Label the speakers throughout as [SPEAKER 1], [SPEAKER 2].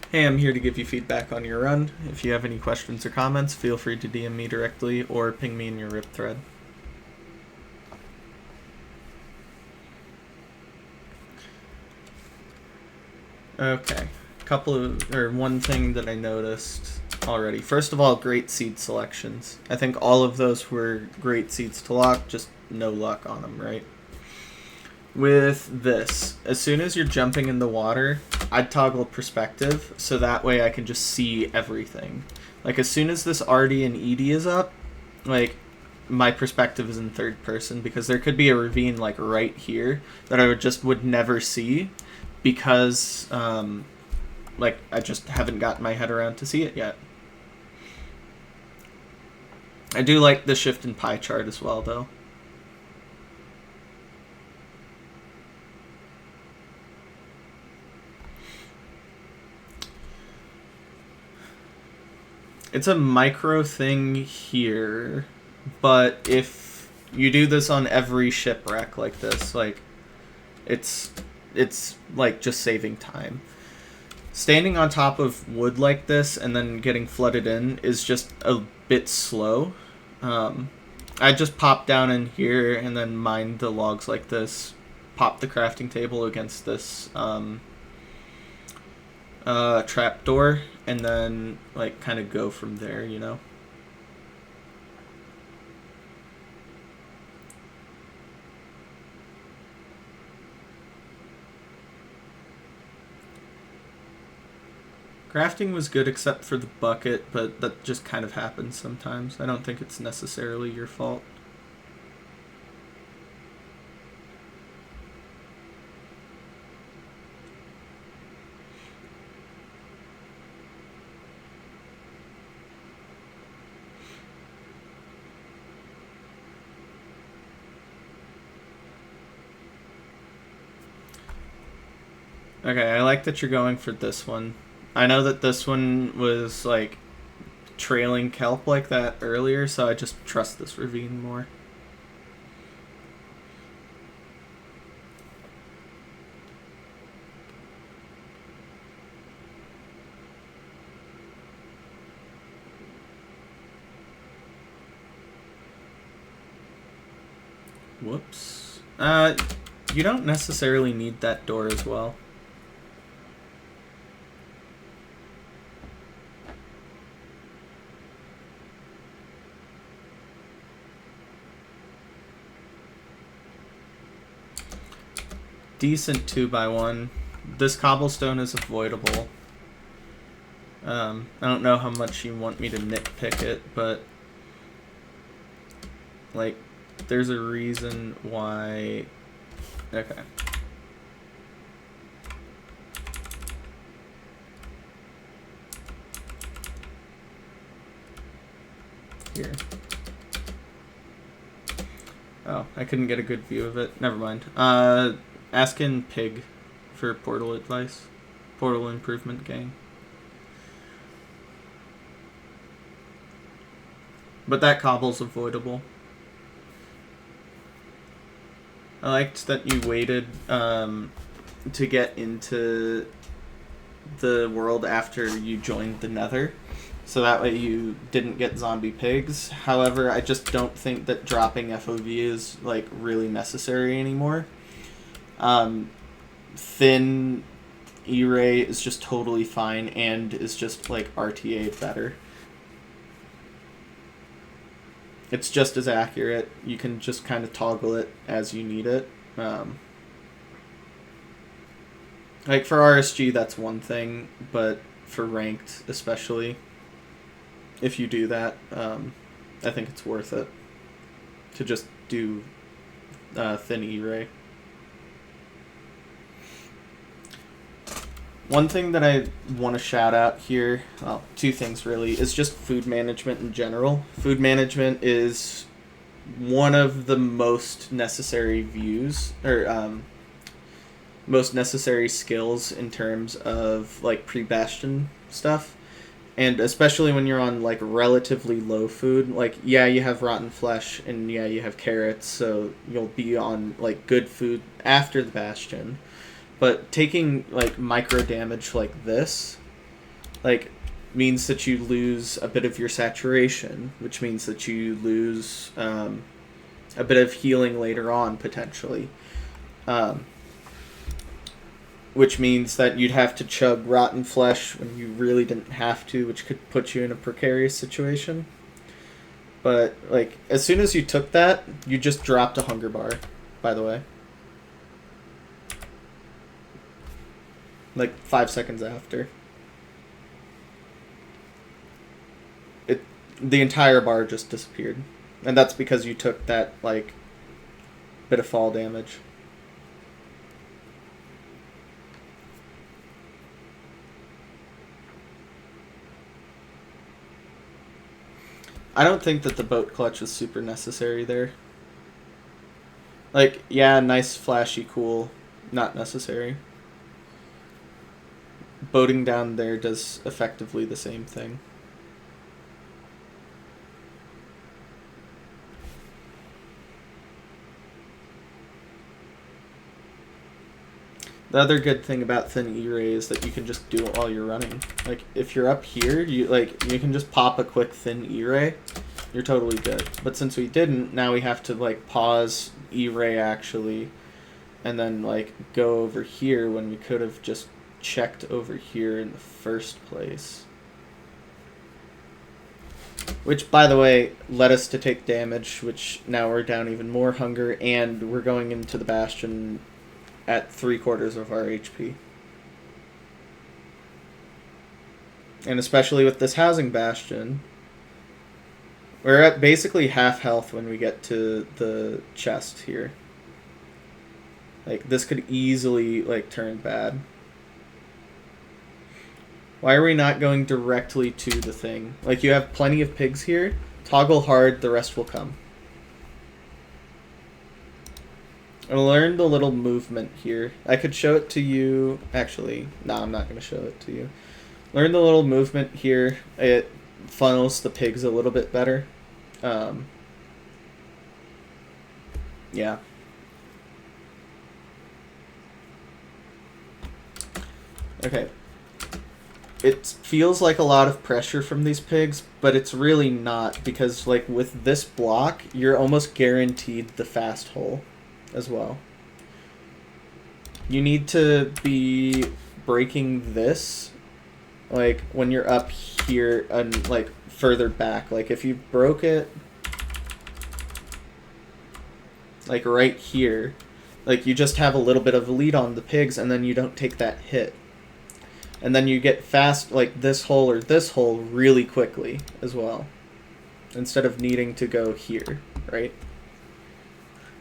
[SPEAKER 1] Hey, I'm here to give you feedback on your run. If you have any questions or comments, feel free to DM me directly or ping me in your RIP thread. Okay, one thing that I noticed already. First of all, great seed selections. I think all of those were great seeds to lock, just no luck on them, right? With this, as soon as you're jumping in the water, I'd toggle perspective so that way I can just see everything. Like as soon as this RD and ED is up, like my perspective is in third person because there could be a ravine like right here that I would never see because like I just haven't gotten my head around to see it yet. I do like the shift in pie chart as well though. It's a micro thing here, but if you do this on every shipwreck like this, like it's like just saving time. Standing on top of wood like this and then getting flooded in is just a bit slow. I just pop down in here and then mine the logs like this, pop the crafting table against this trapdoor, and then like kind of go from there, you know? Crafting was good except for the bucket, but that just kind of happens sometimes. I don't think it's necessarily your fault. Okay, I like that you're going for this one. I know that this one was like trailing kelp like that earlier, so I just trust this ravine more. Whoops. You don't necessarily need that door as well. Decent 2x1. This cobblestone is avoidable. I don't know how much you want me to nitpick it, but like there's a reason why. Okay. Here. Oh, I couldn't get a good view of it. Never mind. Asking Pig for portal advice. Portal improvement gang. But that cobble's avoidable. I liked that you waited to get into the world after you joined the Nether, so that way you didn't get zombie pigs. However, I just don't think that dropping FOV is like really necessary anymore. Thin E-ray is just totally fine and is just like RTA better. It's just as accurate. You can just kind of toggle it as you need it. Like for RSG, that's one thing, but for ranked especially, if you do that, I think it's worth it to just do thin E-ray. One thing that I want to shout out here, well, two things really, is just food management in general. Food management is one of the most necessary views, or most necessary skills in terms of like pre-bastion stuff. And especially when you're on like relatively low food, like yeah, you have rotten flesh and yeah, you have carrots, so you'll be on like good food after the bastion. But taking like micro damage like this like means that you lose a bit of your saturation, which means that you lose a bit of healing later on potentially. Which means that you'd have to chug rotten flesh when you really didn't have to, which could put you in a precarious situation. But, like, as soon as you took that, you just dropped a hunger bar, by the way. Like, 5 seconds after. The entire bar just disappeared. And that's because you took that, like, bit of fall damage. I don't think that the boat clutch is super necessary there. Like, yeah, nice, flashy, cool. Not necessary. Boating down there does effectively the same thing. The other good thing about thin E-ray is that you can just do it while you're running. Like, if you're up here, you can just pop a quick thin E-ray. You're totally good. But since we didn't, now we have to, like, pause E-ray actually, and then, like, go over here when we could have just checked over here in the first place. Which, by the way, led us to take damage, which now we're down even more hunger, and we're going into the Bastion at 3/4 of our HP. And especially with this housing bastion, we're at basically half health when we get to the chest here. Like, this could easily, like, turn bad. Why are we not going directly to the thing? Like, you have plenty of pigs here. Toggle hard, the rest will come. I learned a little movement here. I could show it to you. Actually, no, I'm not going to show it to you. Learn the little movement here. It funnels the pigs a little bit better. Yeah. Okay. It feels like a lot of pressure from these pigs, but it's really not, because, like, with this block, you're almost guaranteed the fast hole as well. You need to be breaking this, like, when you're up here and, like, further back. Like, if you broke it, like, right here, like, you just have a little bit of a lead on the pigs, and then you don't take that hit. And then you get fast, like, this hole or this hole really quickly as well, instead of needing to go here, right?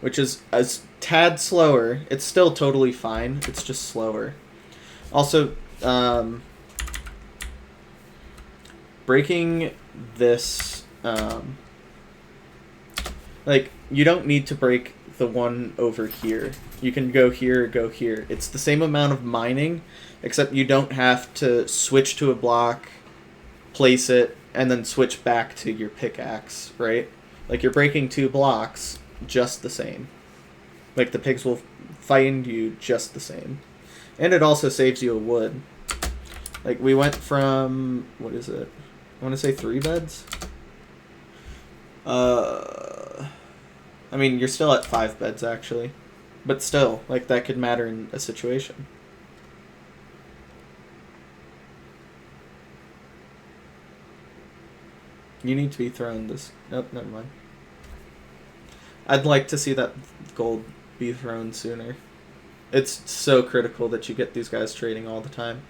[SPEAKER 1] Which is a tad slower. It's still totally fine. It's just slower. Also, breaking this, like, you don't need to break the one over here. You can go here or go here. It's the same amount of mining, except you don't have to switch to a block, place it, and then switch back to your pickaxe, right? Like, you're breaking 2 blocks just the same. Like, the pigs will find you just the same. And it also saves you a wood. Like, we went from, what is it? I want to say 3 beds? I mean, you're still at 5 beds, actually. But still, like, that could matter in a situation. You need to be thrown this... Nope, never mind. I'd like to see that gold be thrown sooner. It's so critical that you get these guys trading all the time.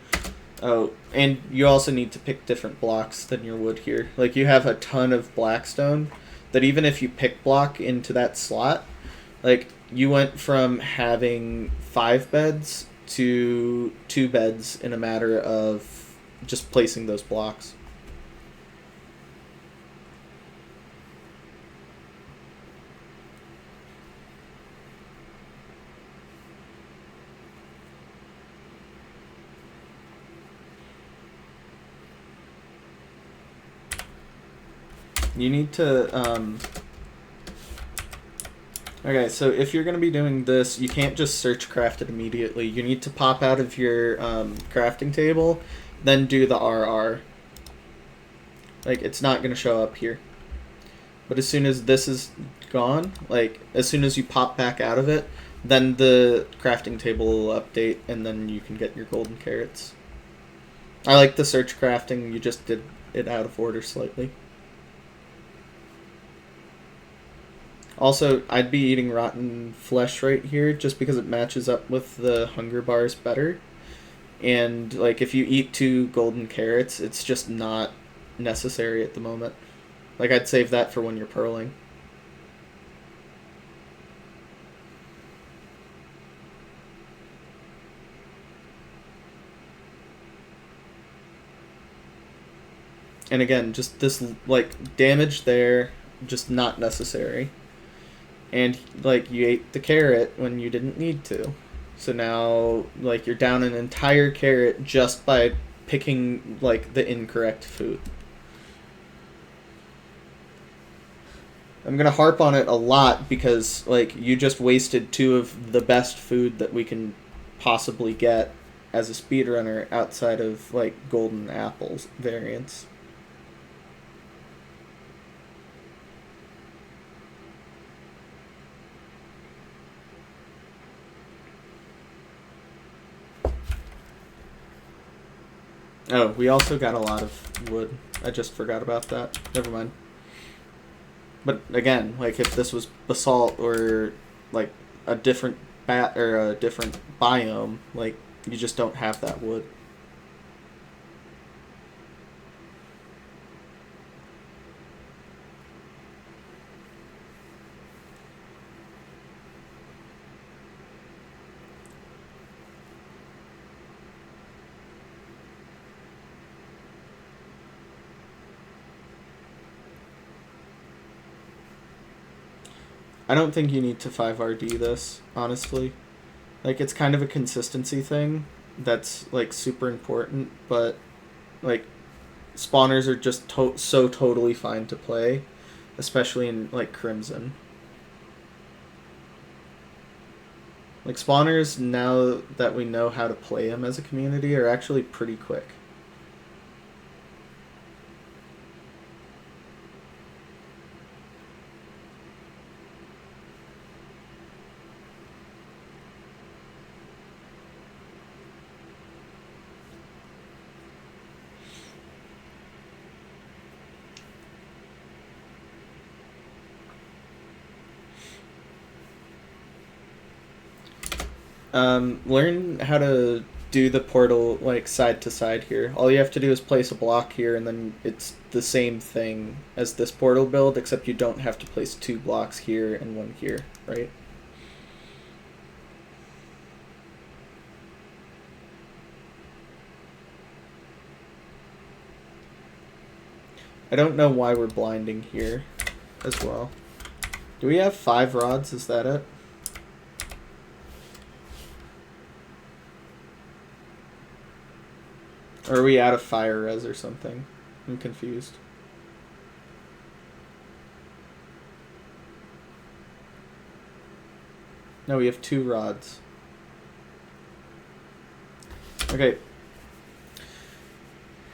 [SPEAKER 1] Oh, and you also need to pick different blocks than your wood here. Like, you have a ton of blackstone that even if you pick block into that slot, like, you went from having 5 beds to 2 beds in a matter of just placing those blocks. You need to, okay, so if you're going to be doing this, you can't just search craft it immediately. You need to pop out of your crafting table, then do the RR. Like, it's not going to show up here. But as soon as this is gone, like, as soon as you pop back out of it, then the crafting table will update, and then you can get your golden carrots. I like the search crafting, you just did it out of order slightly. Also, I'd be eating rotten flesh right here, just because it matches up with the hunger bars better. And, like, if you eat 2 golden carrots, it's just not necessary at the moment. Like, I'd save that for when you're pearling. And again, just this, like, damage there, just not necessary. And, like, you ate the carrot when you didn't need to. So now, like, you're down an entire carrot just by picking, like, the incorrect food. I'm going to harp on it a lot because, like, you just wasted 2 of the best food that we can possibly get as a speedrunner outside of, like, golden apples variants. Oh, we also got a lot of wood. I just forgot about that. Never mind. But again, like, if this was basalt or, like, a different a different biome, like, you just don't have that wood. I don't think you need to 5RD this, honestly. Like, it's kind of a consistency thing that's, like, super important, but, like, spawners are just so totally fine to play, especially in, like, Crimson. Like, spawners, now that we know how to play them as a community, are actually pretty quick. Learn how to do the portal, like, side to side here. All you have to do is place a block here, and then it's the same thing as this portal build, except you don't have to place 2 blocks here and 1 here, right? I don't know why we're blinding here as well. Do we have 5 rods? Is that it? Or are we out of fire res or something? I'm confused. No, we have 2 rods. Okay.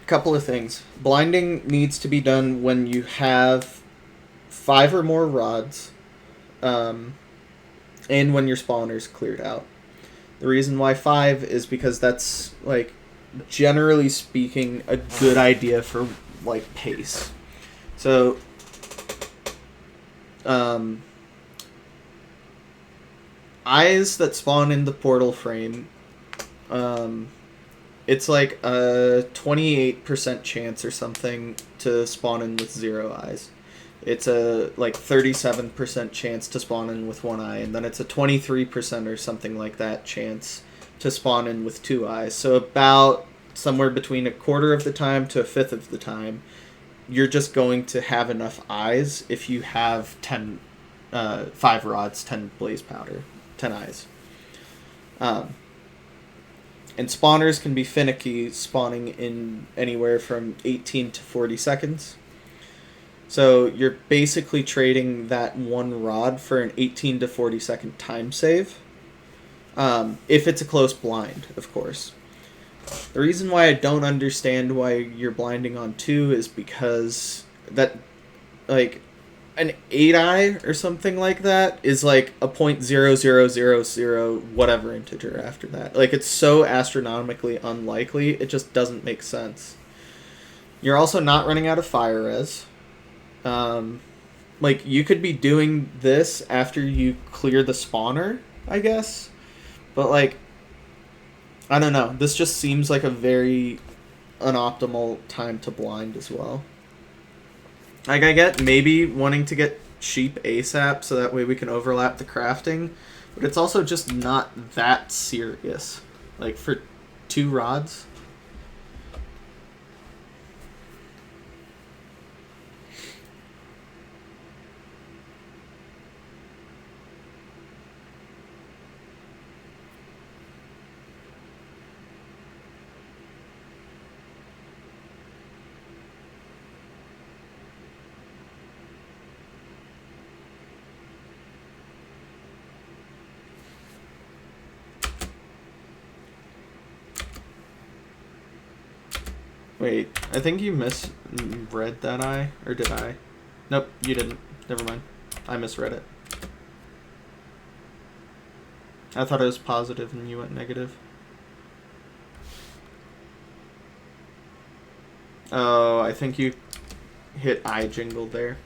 [SPEAKER 1] Couple of things. Blinding needs to be done when you have 5 or more rods, and when your spawner's cleared out. The reason why 5 is because that's, like, generally speaking, a good idea for, like, pace. So, eyes that spawn in the portal frame, it's like a 28% chance or something to spawn in with 0 eyes. It's a, like, 37% chance to spawn in with 1 eye, and then it's a 23% or something like that chance to spawn in with 2 eyes. So about somewhere between a quarter of the time to a fifth of the time, you're just going to have enough eyes if you have 5 rods, 10 blaze powder, 10 eyes. And spawners can be finicky, spawning in anywhere from 18 to 40 seconds. So you're basically trading that 1 rod for an 18 to 40 second time save. If it's a close blind, of course. The reason why I don't understand why you're blinding on 2 is because that, like, an 8i or something like that is like a 0.0000 whatever integer after that. Like, it's so astronomically unlikely, it just doesn't make sense. You're also not running out of fire res. Like, you could be doing this after you clear the spawner, I guess. But, like, I don't know. This just seems like a very unoptimal time to blind as well. Like, I get maybe wanting to get sheep ASAP so that way we can overlap the crafting, but it's also just not that serious. Like, for 2 rods. Wait, I think you misread that eye, or did I? Nope, you didn't. Never mind. I misread it. I thought it was positive and you went negative. Oh, I think you hit eye jingle there.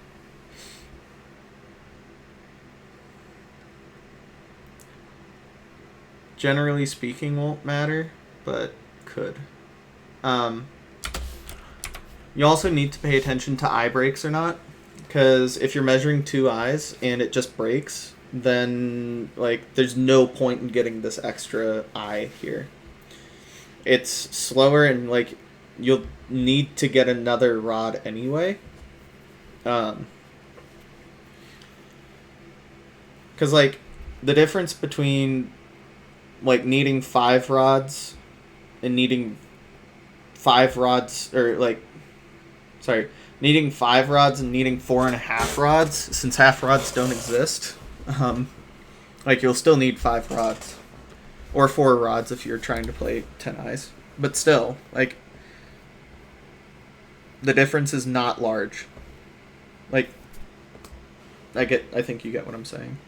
[SPEAKER 1] Generally speaking won't matter, but could. You also need to pay attention to eye breaks or not, because if you're measuring 2 eyes and it just breaks, then, like, there's no point in getting this extra eye here. It's slower and, like, you'll need to get another rod anyway. Because, like, the difference between, like, needing 5 rods and needing 5 rods, or, like, sorry, needing 5 rods and needing 4.5 rods, since half rods don't exist, like, you'll still need 5 rods. Or 4 rods if you're trying to play 10 eyes. But still, like, the difference is not large. Like, I think you get what I'm saying.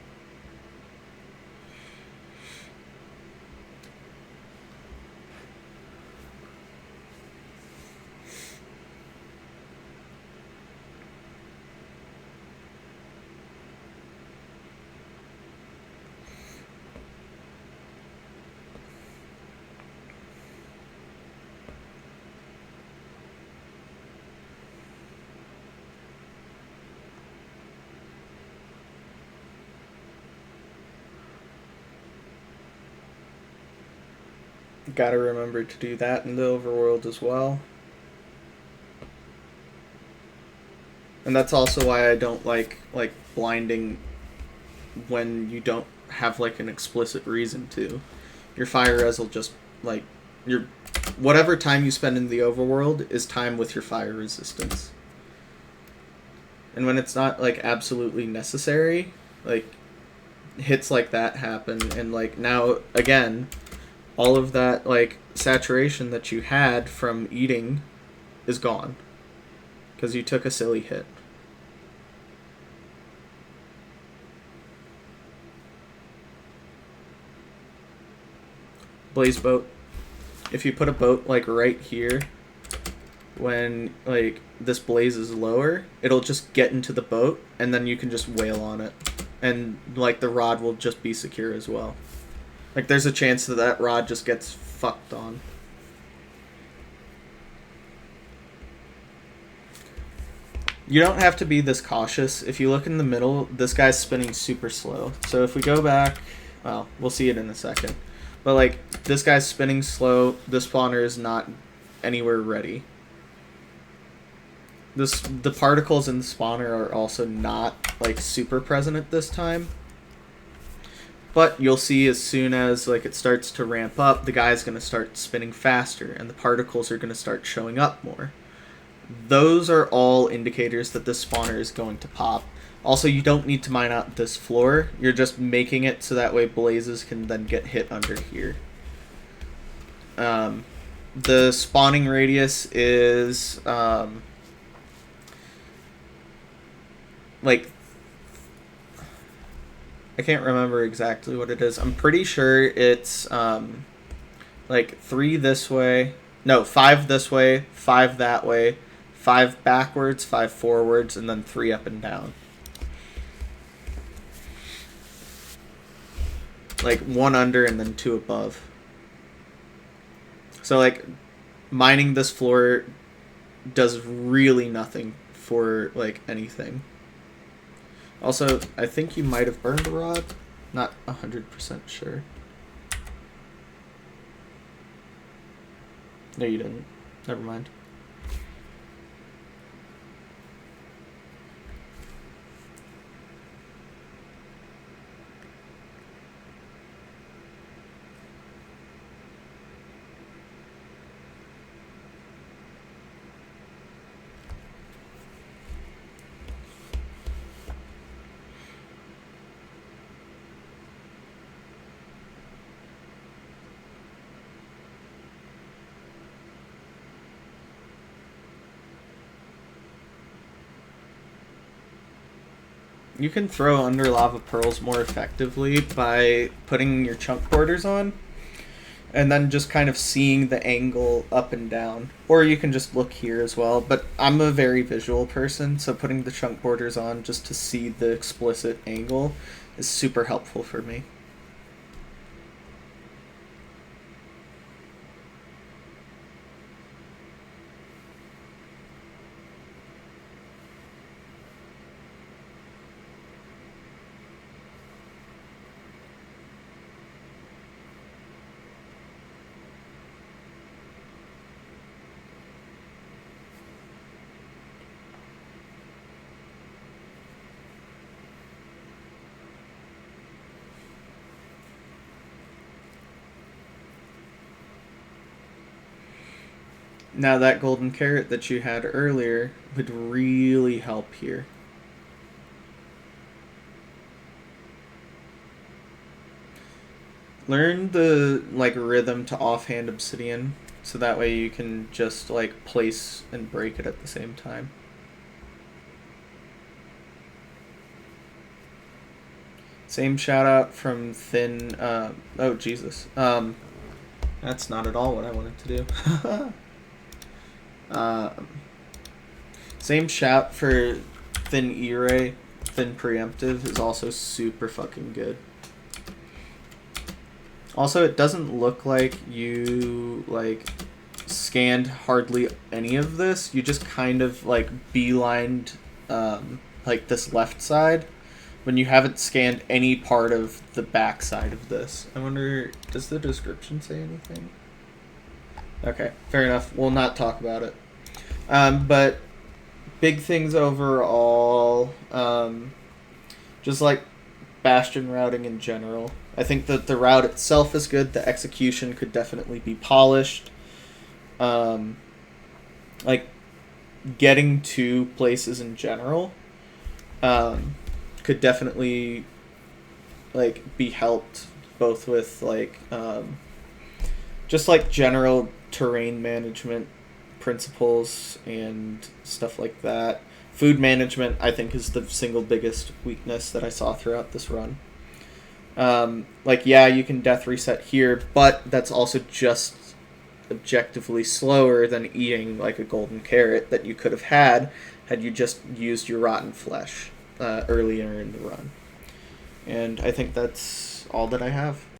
[SPEAKER 1] Gotta remember to do that in the overworld as well. And that's also why I don't like blinding when you don't have, like, an explicit reason to. Your fire res will just, like, your whatever time you spend in the overworld is time with your fire resistance. And when it's not, like, absolutely necessary, like, hits like that happen, and, like, now again, all of that, like, saturation that you had from eating is gone. Because you took a silly hit. Blaze boat. If you put a boat, like, right here, when, like, this blaze is lower, it'll just get into the boat, and then you can just wail on it. And, like, the rod will just be secure as well. Like, there's a chance that that rod just gets fucked on. You don't have to be this cautious. If you look in the middle, this guy's spinning super slow. So if we go back, well, we'll see it in a second. But, like, this guy's spinning slow. The spawner is not anywhere ready. The particles in the spawner are also not, like, super present at this time. But you'll see as soon as, like, it starts to ramp up, the guy's going to start spinning faster, and the particles are going to start showing up more. Those are all indicators that this spawner is going to pop. Also, you don't need to mine out this floor. You're just making it so that way blazes can then get hit under here. the spawning radius is like I can't remember exactly what it is. I'm pretty sure it's like 3 this way. No, 5 this way, 5 that way, 5 backwards, 5 forwards, and then 3 up and down. Like 1 under and then 2 above. So like mining this floor does really nothing for like anything. Also, I think you might have burned a rod. Not 100% sure. No, you didn't. Never mind. You can throw under lava pearls more effectively by putting your chunk borders on and then just kind of seeing the angle up and down. Or you can just look here as well, but I'm a very visual person, so putting the chunk borders on just to see the explicit angle is super helpful for me. Now that golden carrot that you had earlier would really help here. Learn the like rhythm to offhand obsidian, so that way you can just like place and break it at the same time. Same shout out from Thin. Oh Jesus. That's not at all what I wanted to do. Same shout for Thin E-Ray. Thin Preemptive is also super fucking good. Also, it doesn't look like you like scanned hardly any of this. You just kind of like beelined like this left side when you haven't scanned any part of the back side of this. I wonder, does the description say anything? Okay, fair enough. We'll not talk about it. But big things overall, just like Bastion routing in general. I think that the route itself is good. The execution could definitely be polished. Like getting to places in general could definitely like be helped both with like just like general terrain management principles and stuff like that. Food management, I think, is the single biggest weakness that I saw throughout this run. Like, yeah, you can death reset here, but that's also just objectively slower than eating like a golden carrot that you could have had you just used your rotten flesh earlier in the run. And I think that's all that I have.